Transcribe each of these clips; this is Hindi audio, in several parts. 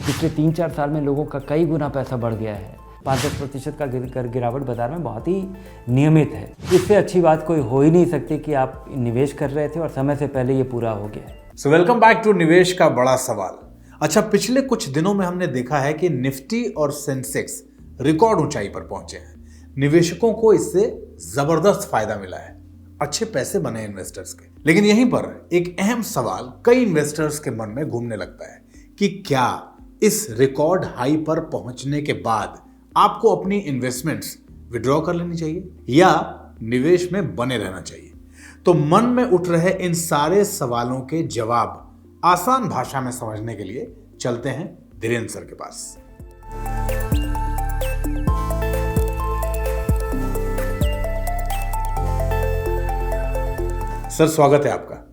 पिछले 3-4 साल में लोगों का कई गुना पैसा बढ़ गया है। 5-10% का गिरावट बाजार में बहुत ही नियमित है। इससे अच्छी बात कोई हो ही नहीं सकती कि आप निवेश कर रहे थे और समय से पहले ये पूरा हो गया। सो वेलकम बैक टू निवेश का बड़ा सवाल। अच्छा, पिछले कुछ दिनों में हमने देखा है कि निफ्टी और सेंसेक्स रिकॉर्ड ऊंचाई पर पहुंचे हैं। निवेशकों को इससे जबरदस्त फायदा मिला है, अच्छे पैसे बने इन्वेस्टर्स के। लेकिन यहीं पर एक अहम सवाल कई इन्वेस्टर्स के मन में घूमने लगता है कि क्या इस रिकॉर्ड हाई पर पहुंचने के बाद आपको अपनी इन्वेस्टमेंट्स विड्रॉ कर लेनी चाहिए या निवेश में बने रहना चाहिए। तो मन में उठ रहे इन सारे सवालों के जवाब आसान भाषा में समझने के लिए चलते हैं धीरेन्द्र सर के पास। सर, स्वागत है आपका।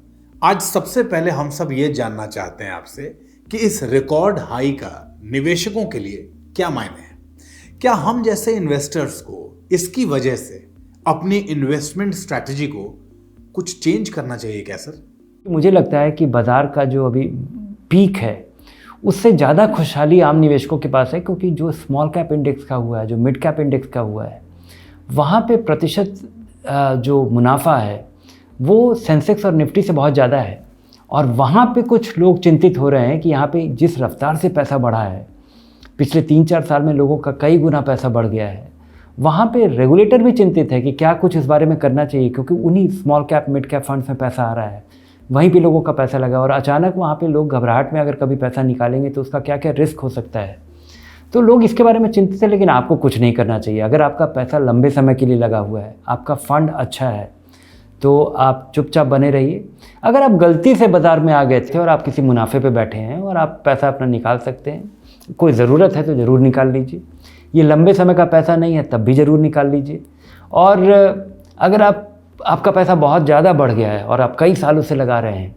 आज सबसे पहले हम सब ये जानना चाहते हैं आपसे कि इस रिकॉर्ड हाई का निवेशकों के लिए क्या मायने है। क्या हम जैसे इन्वेस्टर्स को इसकी वजह से अपनी इन्वेस्टमेंट स्ट्रैटेजी को कुछ चेंज करना चाहिए क्या सर? मुझे लगता है कि बाज़ार का जो अभी पीक है उससे ज़्यादा खुशहाली आम निवेशकों के पास है, क्योंकि जो स्मॉल कैप इंडेक्स का हुआ है, जो मिड कैप इंडेक्स का हुआ है, वहाँ पे प्रतिशत जो मुनाफा है वो सेंसेक्स और निफ्टी से बहुत ज़्यादा है। और वहाँ पे कुछ लोग चिंतित हो रहे हैं कि यहाँ पे जिस रफ्तार से पैसा बढ़ा है, पिछले 3-4 साल में लोगों का कई गुना पैसा बढ़ गया है, वहाँ पे रेगुलेटर भी चिंतित है कि क्या कुछ इस बारे में करना चाहिए, क्योंकि उन्हीं small cap mid cap funds में पैसा आ रहा है, वहीं पे लोगों का पैसा लगा और अचानक वहाँ पे लोग घबराहट में अगर कभी पैसा निकालेंगे तो उसका क्या क्या रिस्क हो सकता है। तो लोग इसके बारे में चिंतित है, लेकिन आपको कुछ नहीं करना चाहिए। अगर आपका पैसा लंबे समय के लिए लगा हुआ है, आपका फंड अच्छा है, तो आप चुपचाप बने रहिए। अगर आप गलती से बाज़ार में आ गए थे और आप किसी मुनाफे पे बैठे हैं और आप पैसा अपना निकाल सकते हैं, कोई ज़रूरत है तो ज़रूर निकाल लीजिए। ये लंबे समय का पैसा नहीं है तब भी ज़रूर निकाल लीजिए। और अगर आपका पैसा बहुत ज़्यादा बढ़ गया है और आप कई सालों से लगा रहे हैं,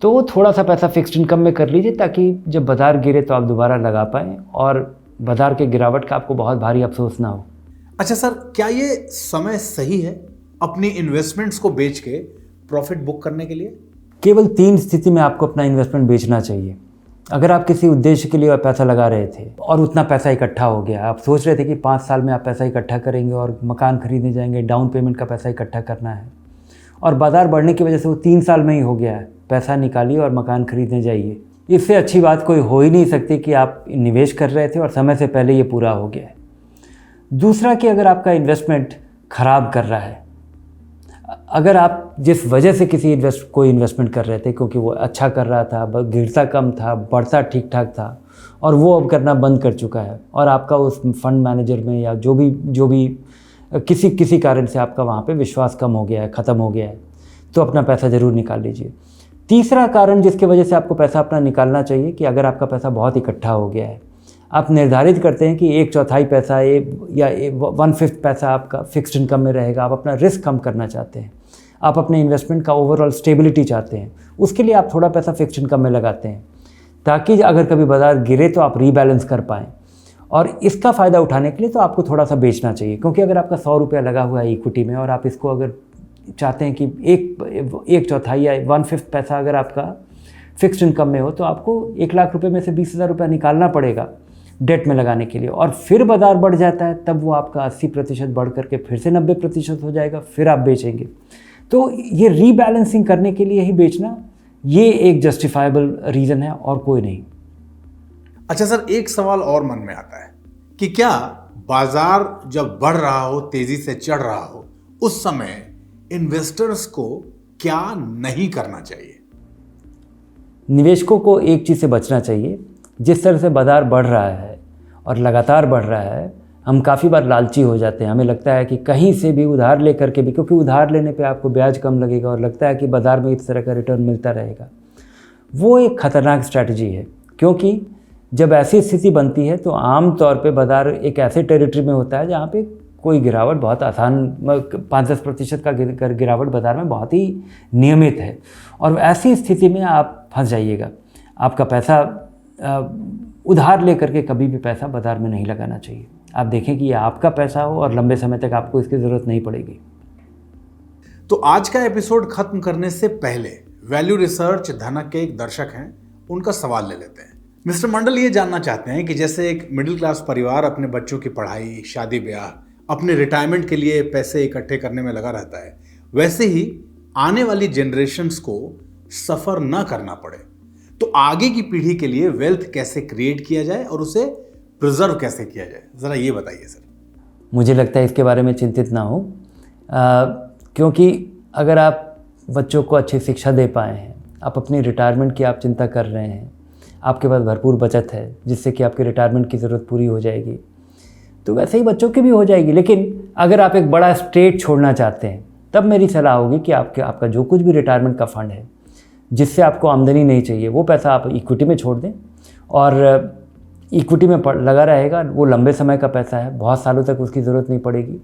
तो थोड़ा सा पैसा फिक्स्ड इनकम में कर लीजिए, ताकि जब बाज़ार गिरे तो आप दोबारा लगा पाएँ और बाज़ार के गिरावट का आपको बहुत भारी अफसोस ना हो। अच्छा सर, क्या ये समय सही है अपनी इन्वेस्टमेंट्स को बेच के प्रॉफिट बुक करने के लिए? केवल 3 स्थिति में आपको अपना इन्वेस्टमेंट बेचना चाहिए। अगर आप किसी उद्देश्य के लिए पैसा लगा रहे थे और उतना पैसा इकट्ठा हो गया, आप सोच रहे थे कि 5 साल में आप पैसा इकट्ठा करेंगे और मकान खरीदने जाएंगे, डाउन पेमेंट का पैसा इकट्ठा करना है, और बाज़ार बढ़ने की वजह से वो 3 साल में ही हो गया है, पैसा निकालिए और मकान खरीदने जाइए। इससे अच्छी बात कोई हो ही नहीं सकती कि आप निवेश कर रहे थे और समय से पहले ये पूरा हो गया है। दूसरा कि अगर आपका इन्वेस्टमेंट ख़राब कर रहा है, अगर आप जिस वजह से किसी कोई इन्वेस्टमेंट कर रहे थे क्योंकि वो अच्छा कर रहा था, गिरता कम था, बढ़ता ठीक ठाक था, और वो अब करना बंद कर चुका है, और आपका उस फंड मैनेजर में या जो भी किसी कारण से आपका वहाँ पे विश्वास कम हो गया है, ख़त्म हो गया है, तो अपना पैसा ज़रूर निकाल लीजिए। तीसरा कारण जिसकी वजह से आपको पैसा अपना निकालना चाहिए कि अगर आपका पैसा बहुत इकट्ठा हो गया है, आप निर्धारित करते हैं कि 1/4 पैसा या 1/5 पैसा आपका फिक्स्ड इनकम में रहेगा, आप अपना रिस्क कम करना चाहते हैं, आप अपने इन्वेस्टमेंट का ओवरऑल स्टेबिलिटी चाहते हैं, उसके लिए आप थोड़ा पैसा फिक्स्ड इनकम में लगाते हैं, ताकि अगर कभी बाज़ार गिरे तो आप रीबैलेंस कर पाएँ। और इसका फ़ायदा उठाने के लिए तो आपको थोड़ा सा बेचना चाहिए, क्योंकि अगर आपका 100 रुपया लगा हुआ है इक्विटी में और आप इसको अगर चाहते हैं कि 1/4 या 1/5 पैसा अगर आपका फिक्स्ड इनकम में हो, तो आपको 1 लाख रुपये में से 20,000 रुपया निकालना पड़ेगा डेट में लगाने के लिए। और फिर बाज़ार बढ़ जाता है तब वो आपका 80% बढ़ करके फिर से 90% हो जाएगा, फिर आप बेचेंगे। तो ये रीबैलेंसिंग करने के लिए ही बेचना, ये एक जस्टिफाइबल रीज़न है और कोई नहीं। अच्छा सर, एक सवाल और मन में आता है कि क्या बाजार जब बढ़ रहा हो, तेजी से चढ़ रहा हो, उस समय इन्वेस्टर्स को क्या नहीं करना चाहिए? निवेशकों को एक चीज़ से बचना चाहिए। जिस तरह से बाज़ार बढ़ रहा है और लगातार बढ़ रहा है, हम काफ़ी बार लालची हो जाते हैं। हमें लगता है कि कहीं से भी उधार लेकर के भी, क्योंकि उधार लेने पे आपको ब्याज कम लगेगा और लगता है कि बाज़ार में इस तरह का रिटर्न मिलता रहेगा। वो एक ख़तरनाक स्ट्रैटेजी है, क्योंकि जब ऐसी स्थिति बनती है तो आम तौर पे बाज़ार एक ऐसे टेरिटरी में होता है जहाँ पे कोई गिरावट बहुत आसान, 5-10% का गिरावट बाज़ार में बहुत ही नियमित है, और ऐसी स्थिति में आप फंस जाइएगा। आपका पैसा उधार लेकर के कभी भी पैसा बाज़ार में नहीं लगाना चाहिए। आप देखें कि ये आपका पैसा हो और लंबे समय तक आपको इसकी ज़रूरत नहीं पड़ेगी। तो आज का एपिसोड खत्म करने से पहले वैल्यू रिसर्च धनक के एक दर्शक हैं, उनका सवाल ले लेते हैं। मिस्टर मंडल ये जानना चाहते हैं कि जैसे एक मिडिल क्लास परिवार अपने बच्चों की पढ़ाई, शादी ब्याह, अपने रिटायरमेंट के लिए पैसे इकट्ठे करने में लगा रहता है, वैसे ही आने वाली जनरेशन्स को सफ़र ना करना पड़े, तो आगे की पीढ़ी के लिए वेल्थ कैसे क्रिएट किया जाए और उसे प्रिजर्व कैसे किया जाए, ज़रा ये बताइए सर। मुझे लगता है इसके बारे में चिंतित ना हो, क्योंकि अगर आप बच्चों को अच्छी शिक्षा दे पाए हैं, आप अपनी रिटायरमेंट की आप चिंता कर रहे हैं, आपके पास भरपूर बचत है जिससे कि आपकी रिटायरमेंट की ज़रूरत पूरी हो जाएगी, तो वैसे ही बच्चों की भी हो जाएगी। लेकिन अगर आप एक बड़ा स्टेट छोड़ना चाहते हैं, तब मेरी सलाह होगी कि आपका जो कुछ भी रिटायरमेंट का फंड है जिससे आपको आमदनी नहीं चाहिए, वो पैसा आप इक्विटी में छोड़ दें, और इक्विटी में लगा रहेगा। वो लंबे समय का पैसा है, बहुत सालों तक उसकी ज़रूरत नहीं पड़ेगी,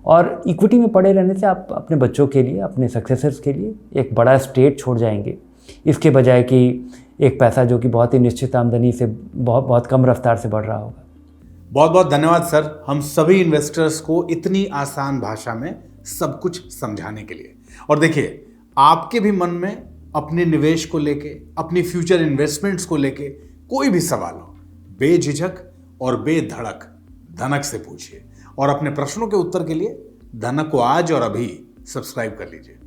और इक्विटी में पड़े रहने से आप अपने बच्चों के लिए, अपने सक्सेसर्स के लिए एक बड़ा स्टेट छोड़ जाएंगे, इसके बजाय कि एक पैसा जो कि बहुत ही निश्चित आमदनी से बहुत कम रफ्तार से बढ़ रहा होगा। बहुत बहुत धन्यवाद सर, हम सभी इन्वेस्टर्स को इतनी आसान भाषा में सब कुछ समझाने के लिए। और देखिए, आपके भी मन में अपने निवेश को लेके, अपनी फ्यूचर इन्वेस्टमेंट्स को लेके कोई भी सवाल हो, बेझिझक और बेधड़क धनक से पूछिए, और अपने प्रश्नों के उत्तर के लिए धनक को आज और अभी सब्सक्राइब कर लीजिए।